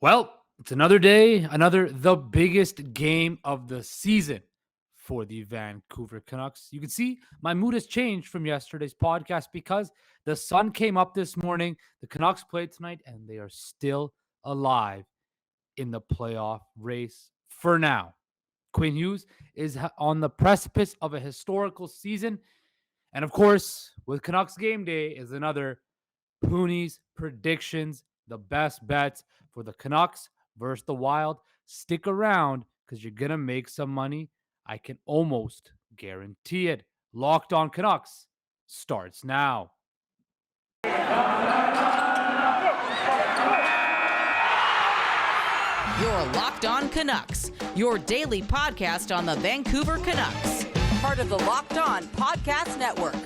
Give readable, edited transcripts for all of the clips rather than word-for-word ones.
Well, it's another day, the biggest game of the season for the Vancouver Canucks. You can see my mood has changed from yesterday's podcast because the sun came up this morning. The Canucks played tonight and they are still alive in the playoff race for now. Quinn Hughes is on the precipice of a historical season. And of course, with Canucks game day is another Pooni's predictions, the best bets for the Canucks versus the Wild. Stick around because you're going to make some money. I can almost guarantee it. Locked on Canucks starts now. Your Locked On Canucks, your daily podcast on the Vancouver Canucks. Part of the Locked On Podcast Network,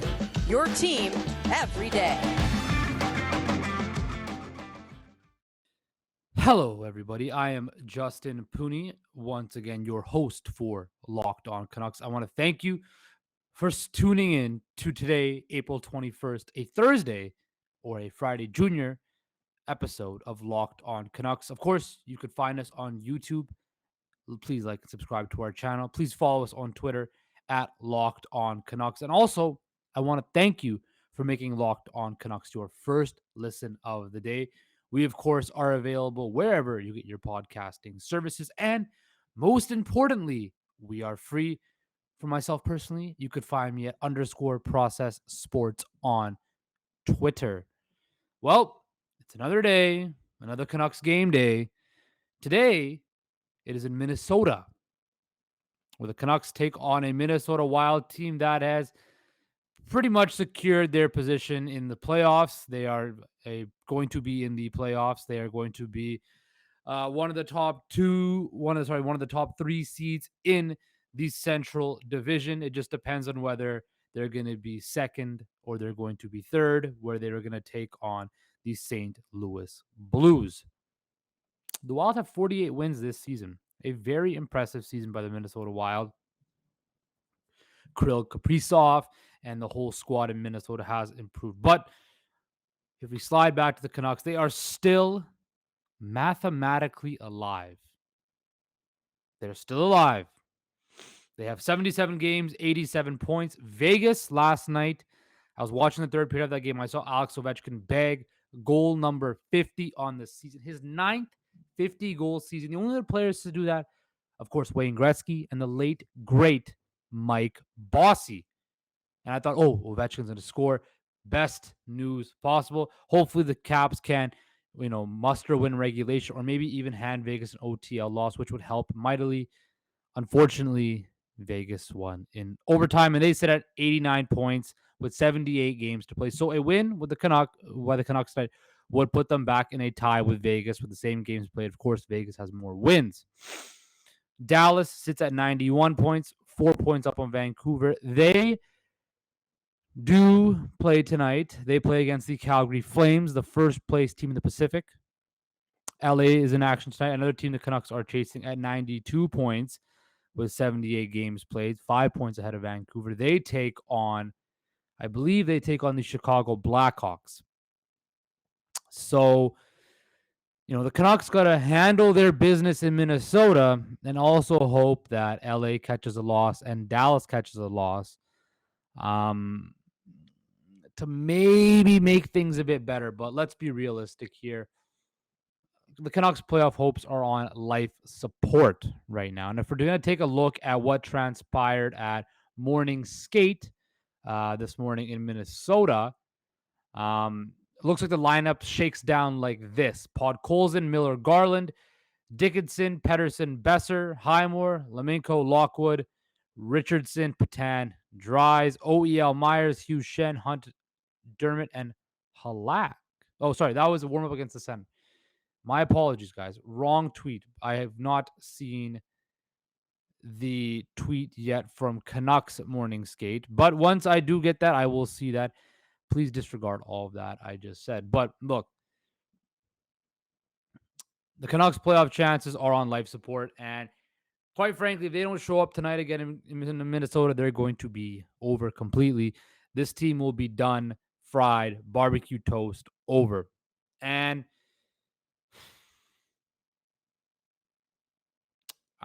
your team every day. Hello, everybody. I am Justin Pooni, once again, your host for Locked On Canucks. I want to thank you for tuning in to today, April 21st, a Thursday or a Friday Junior episode of Locked On Canucks. Of course, you could find us on YouTube. Please like and subscribe to our channel. Please follow us on Twitter at Locked On Canucks. And also, I want to thank you for making Locked On Canucks your first listen of the day. We, of course, are available wherever you get your podcasting services. And most importantly, we are free. For myself personally, you could find me at _process sports on Twitter. Well, it's another day, another Canucks game day. Today, it is in Minnesota, where the Canucks take on a Minnesota Wild team that has pretty much secured their position in the playoffs. They are going to be in the playoffs. They are going to be one of the top three seeds in the Central Division. It just depends on whether they're going to be second or they're going to be third, where they're going to take on the St. Louis Blues. The Wild have 48 wins this season, a very impressive season by the Minnesota Wild. Kirill Kaprizov and the whole squad in Minnesota has improved. But if we slide back to the Canucks, they are still mathematically alive. They're still alive. They have 77 games, 87 points. Vegas last night, I was watching the third period of that game. I saw Alex Ovechkin bag goal number 50 on the season. His ninth 50-goal season. The only other players to do that, of course, Wayne Gretzky and the late, great Mike Bossy. And I thought, Ovechkin's going to score. Best news possible. Hopefully the Caps can, muster win regulation or maybe even hand Vegas an OTL loss, which would help mightily. Unfortunately, Vegas won in overtime, and they sit at 89 points with 78 games to play. So a win with the Canucks tonight would put them back in a tie with Vegas with the same games played. Of course, Vegas has more wins. Dallas sits at 91 points, 4 points up on Vancouver. They do play tonight. They play against the Calgary Flames, the first place team in the Pacific. LA is in action tonight. Another team the Canucks are chasing at 92 points with 78 games played, 5 points ahead of Vancouver. They take on the Chicago Blackhawks. So, the Canucks got to handle their business in Minnesota and also hope that LA catches a loss and Dallas catches a loss to maybe make things a bit better. But let's be realistic here. The Canucks playoff hopes are on life support right now. And if we're going to take a look at what transpired at morning skate this morning in Minnesota, it looks like the lineup shakes down like this. Podkolzin, Miller, Garland, Dickinson, Pettersson, Besser, Highmore, Lemenko, Lockwood, Richardson, Patan, Dries, OEL, Myers, Hughes, Shen, Hunt, Dermott, and Halak. Oh, sorry. That was a warm-up against the Sen. My apologies, guys. Wrong tweet. I have not seen the tweet yet from Canucks Morning Skate. But once I do get that, I will see that. Please disregard all of that I just said. But look, the Canucks playoff chances are on life support. And quite frankly, if they don't show up tonight again in Minnesota, they're going to be over completely. This team will be done, fried, barbecue toast, over. And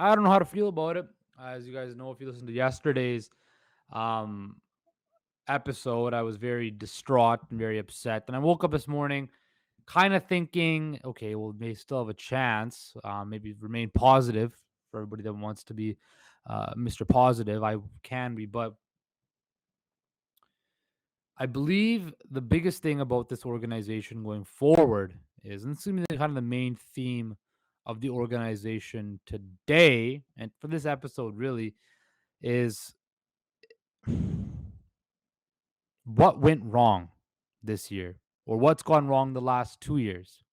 I don't know how to feel about it. As you guys know, if you listened to yesterday's um, episode, I was very distraught and very upset. And I woke up this morning kind of thinking, okay, well, may still have a chance. Maybe remain positive for everybody that wants to be Mr. Positive. I can be, but I believe the biggest thing about this organization going forward is, and this is gonna be kind of the main theme of the organization today, and for this episode, really, is what went wrong this year or what's gone wrong the last 2 years.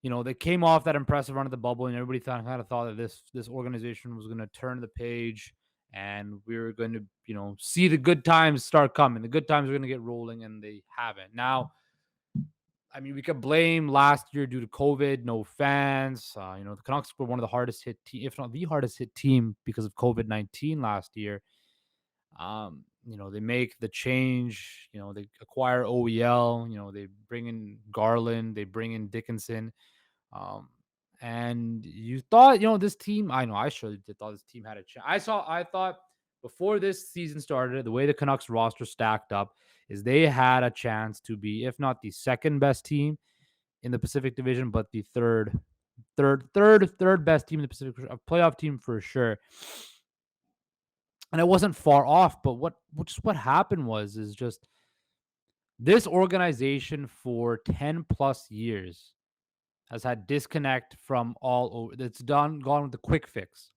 They came off that impressive run at the bubble, and everybody kind of thought that this organization was going to turn the page, and we were going to see the good times start coming. The good times are going to get rolling, and they haven't. Now, I mean, we could blame last year due to COVID, no fans. The Canucks were one of the hardest hit, if not the hardest hit team because of COVID-19 last year. They make the change. They acquire OEL. They bring in Garland. They bring in Dickinson. Um, and you thought, this team. I know I surely did thought this team had a chance. I thought before this season started, the way the Canucks roster stacked up is they had a chance to be, if not the second best team in the Pacific Division, but the third best team in the Pacific, a playoff team for sure. And it wasn't far off, but what happened is just this organization for 10 plus years has had disconnect from all over. It's gone with the quick fix.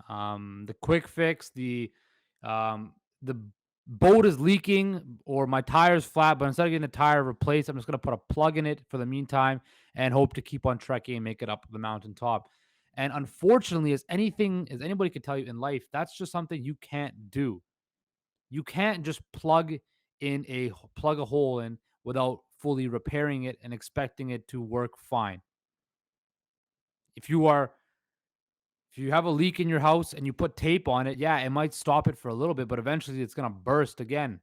The quick fix, the boat is leaking or my tire's flat, but instead of getting the tire replaced, I'm just gonna put a plug in it for the meantime and hope to keep on trekking and make it up the mountaintop. And unfortunately, as anybody could tell you in life, that's just something you can't do. You can't just plug a hole in without fully repairing it and expecting it to work fine. If you are if you have a leak in your house and you put tape on it, yeah, it might stop it for a little bit, but eventually it's going to burst again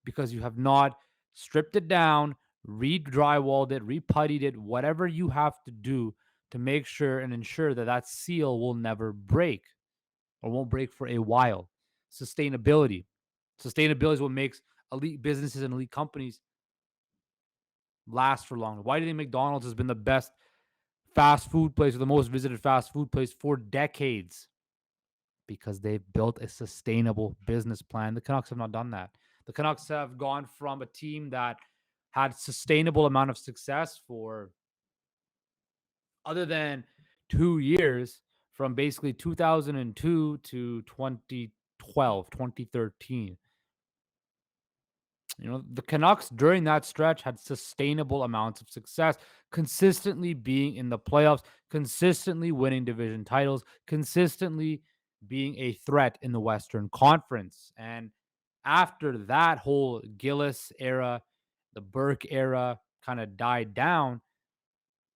because you have not stripped it down, re-drywalled it, re-puttied it, whatever you have to do to make sure and ensure that that seal will never break or won't break for a while. Sustainability. Sustainability is what makes elite businesses and elite companies last for longer. Why do you think McDonald's has been the best fast food place or the most visited fast food place for decades? Because they've built a sustainable business plan. The Canucks have not done that. The Canucks have gone from a team that had sustainable amount of success for other than 2 years, from basically 2002 to 2012, 2013. The Canucks during that stretch had sustainable amounts of success, consistently being in the playoffs, consistently winning division titles, consistently being a threat in the Western Conference. And after that whole Gillis era, the Burke era kind of died down,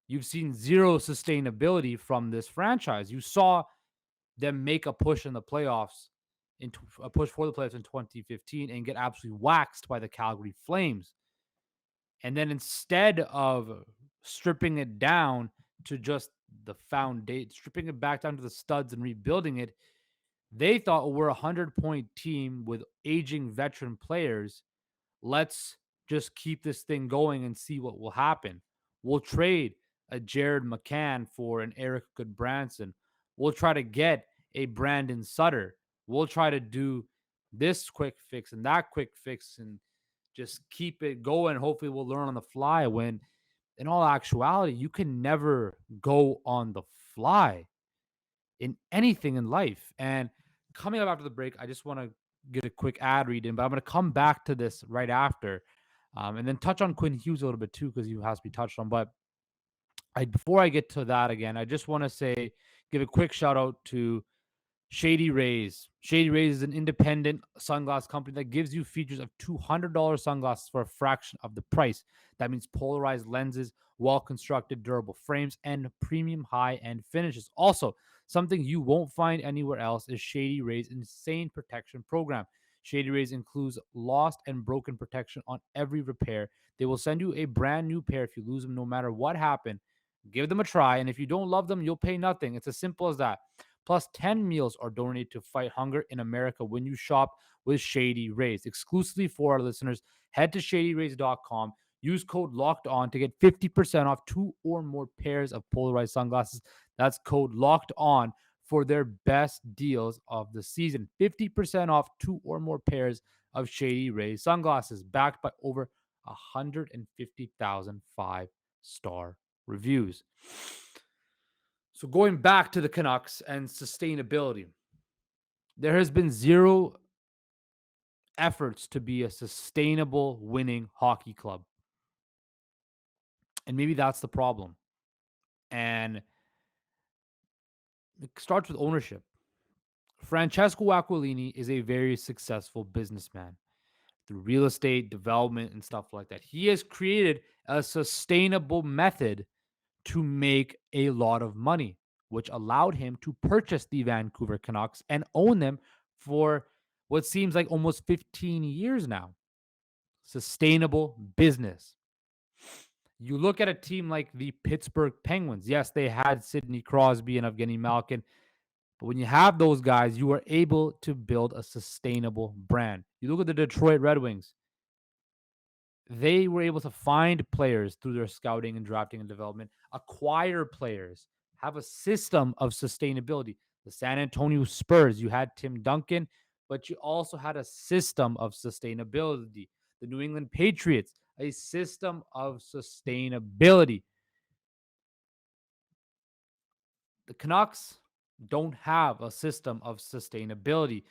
you've seen zero sustainability from this franchise. You saw them make a push in the playoffs, a push for the playoffs in 2015 and get absolutely waxed by the Calgary Flames. And then instead of stripping it down to just the foundation, stripping it back down to the studs and rebuilding it, they thought, we're a 100-point team with aging veteran players. Let's just keep this thing going and see what will happen. We'll trade a Jared McCann for an Eric Goodbranson. We'll try to get a Brandon Sutter. We'll try to do this quick fix and that quick fix and just keep it going. Hopefully, we'll learn on the fly. When in all actuality, you can never go on the fly in anything in life. And coming up after the break, I just want to get a quick ad read in, but I'm going to come back to this right after, and then touch on Quinn Hughes a little bit too, because he has to be touched on. But before I get to that again, I just want to give a quick shout out to Shady Rays. Shady Rays is an independent sunglass company that gives you features of $200 sunglasses for a fraction of the price. That means polarized lenses, well-constructed durable frames, and premium high-end finishes. Also, something you won't find anywhere else is Shady Rays' insane protection program. Shady Rays includes lost and broken protection on every repair. They will send you a brand new pair if you lose them, no matter what happened. Give them a try, and if you don't love them, you'll pay nothing. It's as simple as that. Plus, 10 meals are donated to fight hunger in America when you shop with Shady Rays. Exclusively for our listeners, head to shadyrays.com. Use code locked on to get 50% off two or more pairs of polarized sunglasses. That's code locked on for their best deals of the season. 50% off two or more pairs of Shady Rays sunglasses, backed by over 150,000 five-star reviews. So going back to the Canucks and sustainability, there has been zero efforts to be a sustainable winning hockey club. And maybe that's the problem. And it starts with ownership. Francesco Aquilini is a very successful businessman through real estate development and stuff like that. He has created a sustainable method to make a lot of money, which allowed him to purchase the Vancouver Canucks and own them for what seems like almost 15 years now. Sustainable business. You look at a team like the Pittsburgh Penguins. Yes, they had Sidney Crosby and Evgeny Malkin, but when you have those guys, you are able to build a sustainable brand. You look at the Detroit Red Wings. They were able to find players through their scouting and drafting and development, acquire players, have a system of sustainability. The San Antonio Spurs, you had Tim Duncan, but you also had a system of sustainability. The New England Patriots, a system of sustainability. The Canucks don't have a system of sustainability.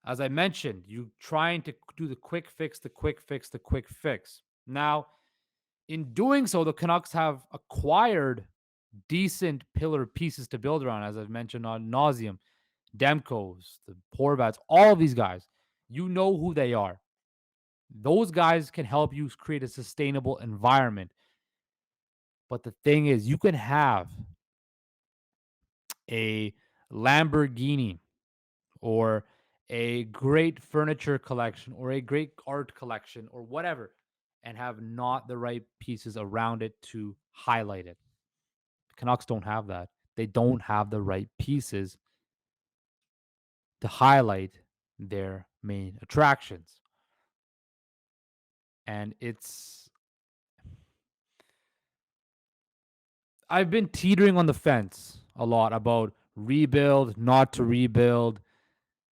As I mentioned, you trying to do the quick fix, the quick fix, the quick fix. Now, in doing so, the Canucks have acquired decent pillar pieces to build around, as I've mentioned on nauseum. Demko's, the Horvats, all of these guys. You know who they are. Those guys can help you create a sustainable environment. But the thing is, you can have a Lamborghini or a great furniture collection or a great art collection or whatever and have not the right pieces around it to highlight it. The Canucks don't have that. They don't have the right pieces to highlight their main attractions. And I've been teetering on the fence a lot about rebuild, not to rebuild.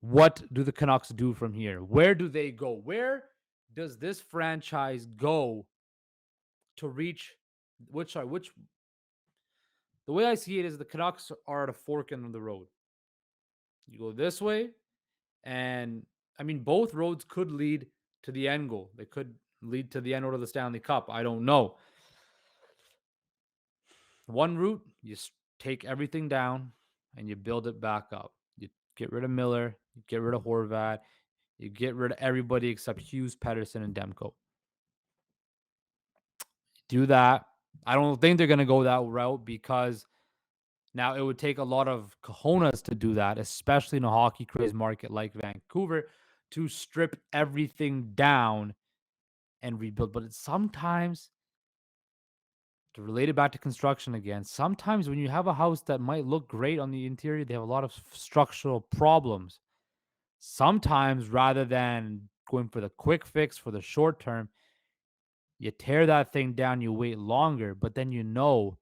What do the Canucks do from here? Where do they go? Where does this franchise go to reach which the way I see it is the Canucks are at a fork in the road. You go this way, and I mean both roads could lead to the end goal. They could lead to the end goal of the Stanley Cup. I don't know. One route, you take everything down and you build it back up. You get rid of Miller, you get rid of Horvat, you get rid of everybody except Hughes, Pedersen, and Demko. Do that. I don't think they're going to go that route because now it would take a lot of cojones to do that, especially in a hockey crazed market like Vancouver, to strip everything down and rebuild. But sometimes, to relate it back to construction again, sometimes when you have a house that might look great on the interior, they have a lot of structural problems. Sometimes rather than going for the quick fix for the short term, you tear that thing down, you wait longer, but then you know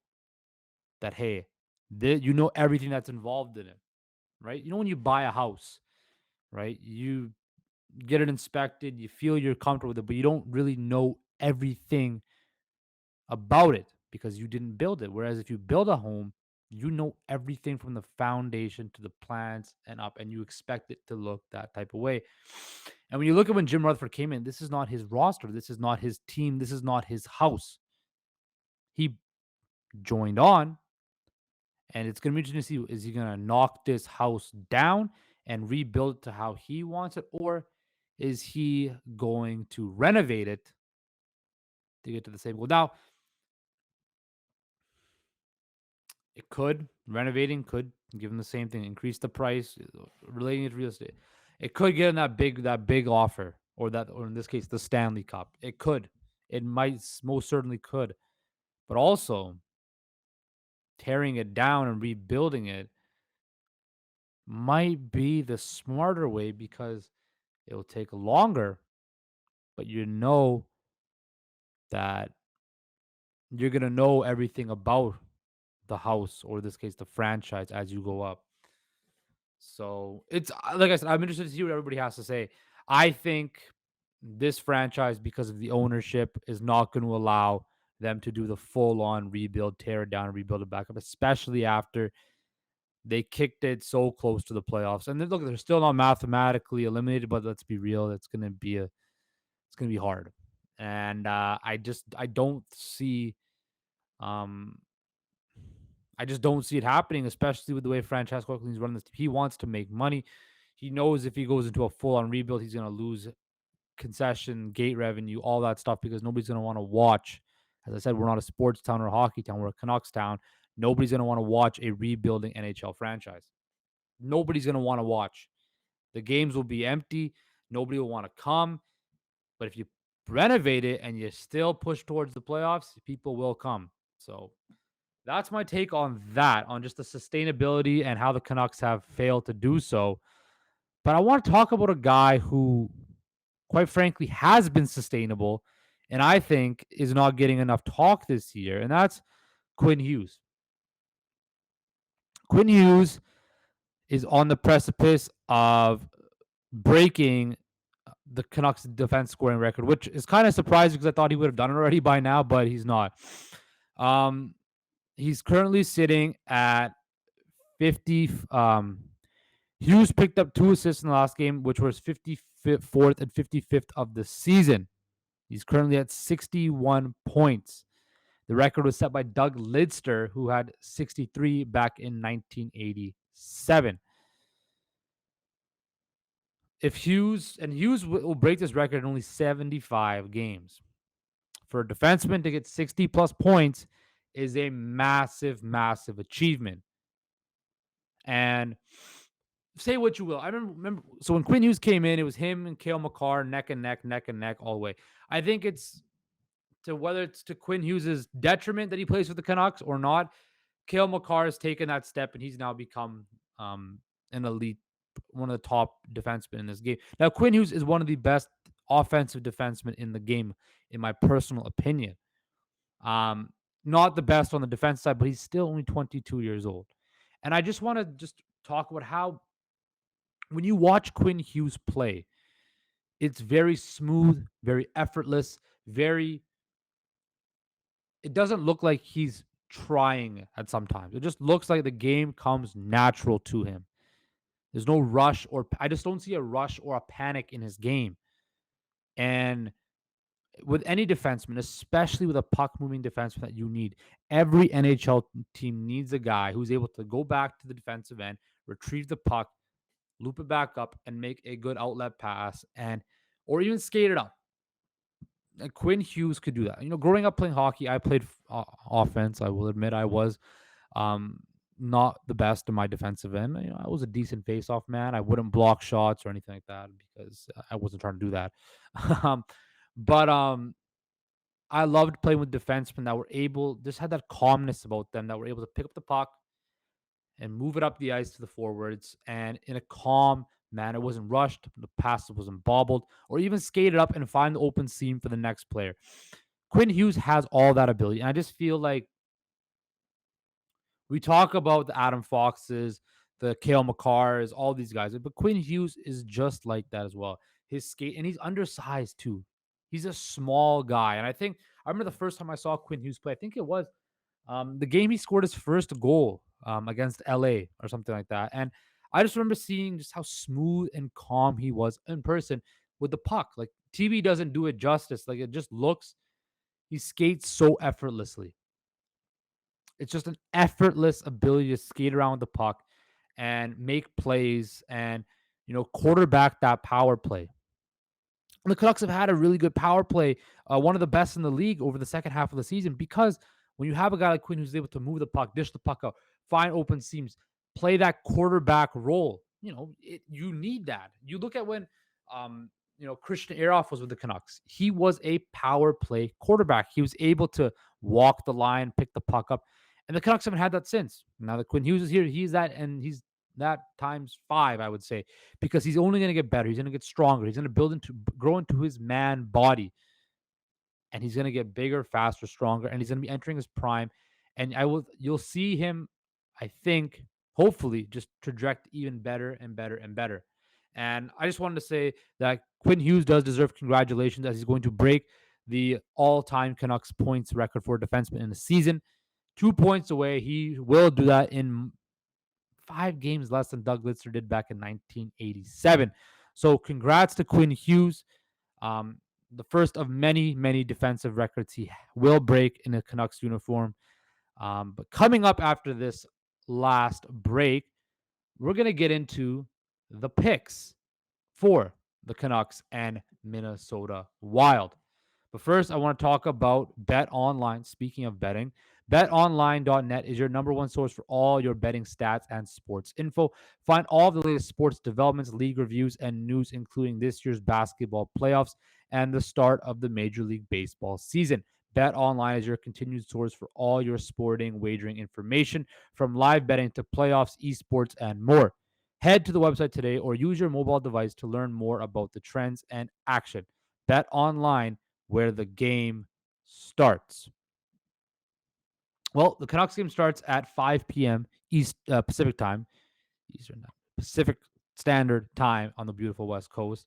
that, hey, you know everything that's involved in it, right? You know, when you buy a house, right? You get it inspected, you feel you're comfortable with it, but you don't really know everything about it because you didn't build it. Whereas if you build a home, you know everything from the foundation to the plans and up, and you expect it to look that type of way. And when you look at when Jim Rutherford came in, this is not his roster, this is not his team, this is not his house. He joined on, and it's going to be interesting to see, is he going to knock this house down and rebuild it to how he wants it, or is he going to renovate it to get to the same goal? Now, it could, renovating could give him the same thing, increase the price, relating it to real estate. It could get him that big offer, or in this case, the Stanley Cup. It could. It might most certainly could. But also, tearing it down and rebuilding it might be the smarter way because it'll take longer, but you know that you're going to know everything about the house, or in this case, the franchise, as you go up. So it's like I said, I'm interested to see what everybody has to say. I think this franchise, because of the ownership, is not going to allow them to do the full on rebuild, tear it down, and rebuild it back up, especially after they kicked it so close to the playoffs. And then, look, they're still not mathematically eliminated, but let's be real, it's gonna be hard. And I don't see um I just don't see it happening, especially with the way Francesco is running this. He wants to make money. He knows if he goes into a full on rebuild, he's gonna lose concession, gate revenue, all that stuff because nobody's gonna want to watch. As I said, we're not a sports town or a hockey town, we're a Canucks town. Nobody's gonna want to watch a rebuilding NHL franchise. Nobody's gonna want to watch. The games will be empty. Nobody will want to come. But if you renovate it and you still push towards the playoffs, people will come. So that's my take on that, on just the sustainability and how the Canucks have failed to do so. But I want to talk about a guy who, quite frankly, has been sustainable and I think is not getting enough talk this year, and that's Quinn Hughes. Quinn Hughes is on the precipice of breaking the Canucks defense scoring record, which is kind of surprising because I thought he would have done it already by now, but he's not. Um, he's currently sitting at 50. Hughes picked up 2 assists in the last game, which was 54th and 55th of the season. He's currently at 61 points. The record was set by Doug Lidster, who had 63 back in 1987. If Hughes will break this record in only 75 games. For a defenseman to get 60 plus points is a massive, massive achievement. And say what you will. I remember so when Quinn Hughes came in, it was him and Cale Makar neck and neck all the way. I think it's to whether it's to Quinn Hughes' detriment that he plays for the Canucks or not. Cale Makar has taken that step and he's now become an elite, one of the top defensemen in this game. Now, Quinn Hughes is one of the best offensive defensemen in the game, in my personal opinion. Um, Not the best on the defense side, but he's still only 22 years old. And I just want to just talk about how when you watch Quinn Hughes play, it's very smooth, very effortless, very it doesn't look like he's trying at sometimes. It just looks like the game comes natural to him. There's no rush or I just don't see a rush or a panic in his game. And with any defenseman, especially with a puck moving defenseman that you need, every NHL team needs a guy who's able to go back to the defensive end, retrieve the puck, loop it back up, and make a good outlet pass, and or even skate it up. And Quinn Hughes could do that. You know, growing up playing hockey, I played offense. I will admit I was um, not the best in my defensive end. You know, I was a decent face-off man. I wouldn't block shots or anything like that because I wasn't trying to do that. um, but I loved playing with defensemen that were able, just had that calmness about them, that were able to pick up the puck and move it up the ice to the forwards and in a calm manner. It wasn't rushed, the pass wasn't bobbled, or even skated up and find the open seam for the next player. Quinn Hughes has all that ability. And I just feel like we talk about the Adam Foxes, the Cale Makars, all these guys, but Quinn Hughes is just like that as well. His skate, and he's undersized too. He's a small guy. And I remember the first time I saw Quinn Hughes play, I think it was the game he scored his first goal against LA or something like that. And I just remember seeing just how smooth and calm he was in person with the puck. Like TV doesn't do it justice. Like it just looks, he skates so effortlessly. It's just an effortless ability to skate around with the puck and make plays and, you know, quarterback that power play. And the Canucks have had a really good power play, one of the best in the league over the second half of the season, because when you have a guy like Quinn who's able to move the puck, dish the puck out, find open seams, play that quarterback role, you know, you need that. You look at when, Christian Eroff was with the Canucks. He was a power play quarterback. He was able to walk the line, pick the puck up. And the Canucks haven't had that since. Now that Quinn Hughes is here, he's that, and he's that times five, I would say, because he's only going to get better. He's going to get stronger. He's going to grow into his man body, and he's going to get bigger, faster, stronger, and he's going to be entering his prime. And you'll see him, I think, hopefully, just traject even better and better and better. And I just wanted to say that Quinn Hughes does deserve congratulations, as he's going to break the all-time Canucks points record for a defenseman in the season. 2 points away. He will do that in 5 games less than Doug Litzer did back in 1987. So congrats to Quinn Hughes. Um, the first of many, many defensive records he will break in a Canucks uniform. But coming up after this last break, we're going to get into the picks for the Canucks and Minnesota Wild. But first, I want to talk about BetOnline. Speaking of betting, betonline.net is your number one source for all your betting stats and sports info. Find all of the latest sports developments, league reviews, and news, including this year's basketball playoffs and the start of the Major League Baseball season. BetOnline is your continued source for all your sporting wagering information, from live betting to playoffs, esports, and more. Head to the website today or use your mobile device to learn more about the trends and action. BetOnline, where the game starts. Well, the Canucks game starts at 5 p.m. Pacific time, Pacific Standard Time on the beautiful West Coast.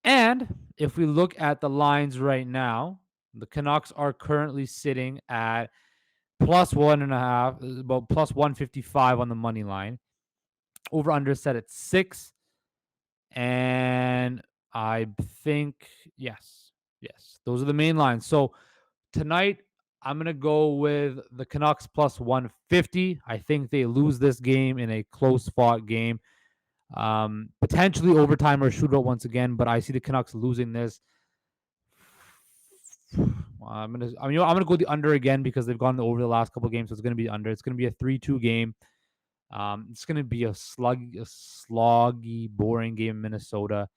And if we look at the lines right now, the Canucks are currently sitting at plus 1.5, about plus 155 on the money line. Over under set at 6. And I think, yes, those are the main lines. So tonight, I'm going to go with the Canucks plus 150. I think they lose this game in a close fought game. Potentially overtime or shootout once again, but I see the Canucks losing this. I'm gonna go the under again because they've gone over the last couple of games, so it's gonna be under. It's gonna be a 3-2 game. It's gonna be a sloggy, boring game in Minnesota.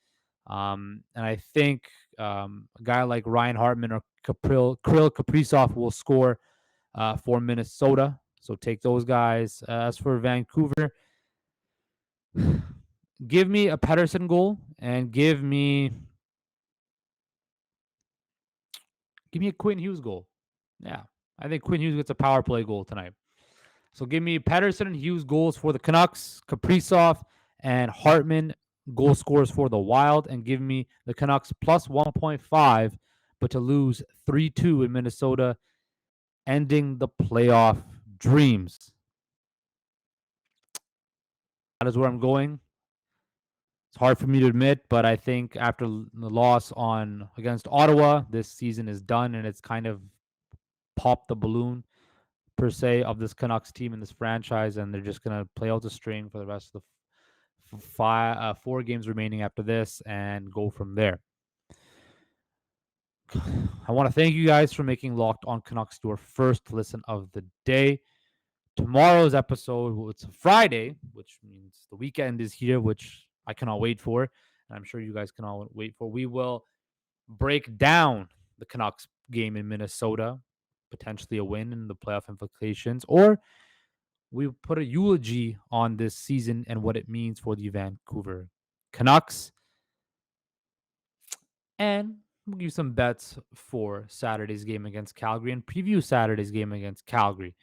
And I think a guy like Ryan Hartman or Kirill Kaprizov will score for Minnesota. So take those guys. As for Vancouver, give me a Pettersson goal and give me a Quinn Hughes goal. Yeah, I think Quinn Hughes gets a power play goal tonight. So give me Pettersson and Hughes goals for the Canucks, Kaprizov and Hartman goal scores for the Wild, and give me the Canucks plus 1.5, but to lose 3-2 in Minnesota, ending the playoff dreams. That is where I'm going. It's hard for me to admit, but I think after the loss against Ottawa, this season is done, and it's kind of popped the balloon per se of this Canucks team and this franchise, and they're just gonna play out the string for the rest of the 4 games remaining after this and go from there. I want to thank you guys for making Locked On Canucks your first listen of the day. Tomorrow's episode, it's a Friday, which means the weekend is here, which I cannot wait for, and I'm sure you guys cannot wait for. We will break down the Canucks game in Minnesota, potentially a win in the playoff implications, or we put a eulogy on this season and what it means for the Vancouver Canucks. And we'll give you some bets for Saturday's game against Calgary and preview Saturday's game against Calgary.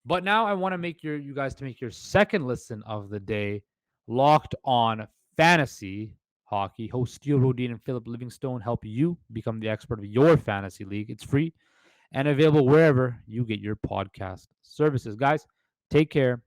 But now I want to make you guys to make your second listen of the day Locked On Fantasy Hockey. Hosts Steele Rodine and Philip Livingstone help you become the expert of your fantasy league. It's free and available wherever you get your podcast services. Guys, take care